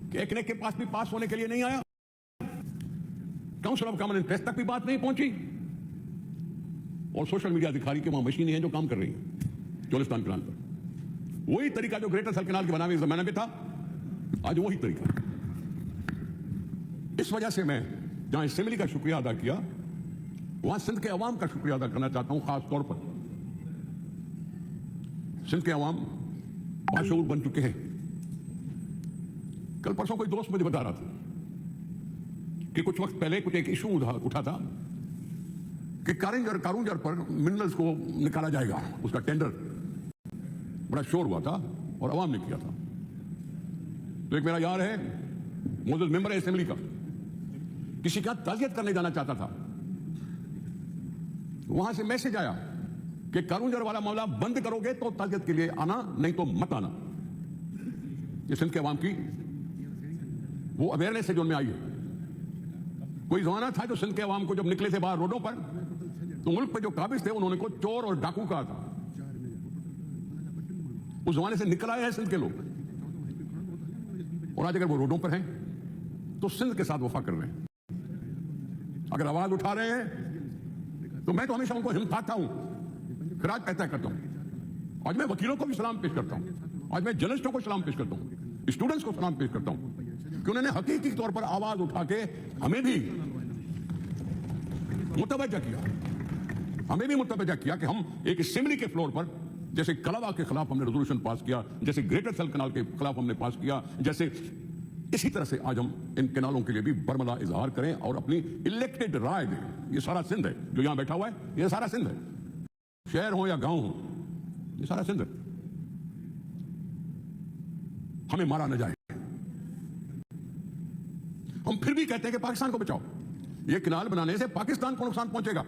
कि एक ने के पास भी पास होने के लिए नहीं आया, काउंसिल ऑफ कॉमन इंटरेस्ट तक भी बात नहीं पहुंची, और सोशल मीडिया अधिकारी के वहां मशीनें हैं जो काम कर रही हैं चोलिस्तान कनाल पर। वही तरीका जो ग्रेटर सल कनाल के बनाने के जमाने में था, आज वही तरीका। इस वजह से मैं जहां असेंबली का शुक्रिया अदा किया, वहां सिंध के अवाम का शुक्रिया अदा करना चाहता हूं। खास तौर पर सिंध के अवाम बाशऊर बन चुके हैं। कल परसों कोई दोस्त मुझे बता रहा था कि कुछ वक्त पहले कुछ एक इशू उठा था कि कारूंजर पर मिनरल्स को निकाला जाएगा, उसका टेंडर बड़ा शोर हुआ था और अवाम ने किया था। तो एक मेरा यार है, मौजूद मेंबर है असेंबली का, किसी का ताज़ियत करने जाना चाहता था, वहां से मैसेज आया कि कारूंजर वाला मामला बंद करोगे तो ताज़ियत के लिए आना, नहीं तो मत आना। ये सिंध के अवाम की वो अवेयरनेस है जो उनमें आई है। कोई जमाना था जो सिंध के अवाम को जब निकले थे बाहर रोडों पर, तो मुल्क पे जो काबिज थे उन्होंने को चोर और डाकू कहा था। उस जमाने से निकल आए हैं सिंध के लोग, और आज अगर वो रोडों पर हैं तो सिंध के साथ वफा कर रहे हैं। अगर आवाज उठा रहे हैं तो मैं तो हमेशा उनको हिमताता हूं, खराज कहता करता हूं। आज मैं वकीलों को भी सलाम पेश करता हूं, आज मैं जर्नलिस्टों को सलाम पेश करता हूं, स्टूडेंट्स को सलाम पेश करता हूं कि उन्होंने हकीकी तौर पर आवाज उठा के हमें भी मुतवज्जा किया, हमें भी मुतवज्जा किया कि हम एक असेंबली के फ्लोर पर, जैसे कलावा के खिलाफ हमने रेजोल्यूशन पास किया, जैसे ग्रेटर सल कनाल के खिलाफ हमने पास किया, जैसे इसी तरह से आज हम इन कैनालों के लिए भी बरमला इजहार करें और अपनी इलेक्टेड राय दें। ये सारा सिंध है जो यहां बैठा हुआ है, ये सारा सिंध है, शहर हो या गांव हो, ये सारा सिंध है। हमें मारा न जाए। हम फिर भी कहते हैं कि पाकिस्तान को बचाओ। ये कैनाल बनाने से पाकिस्तान को नुकसान पहुंचेगा।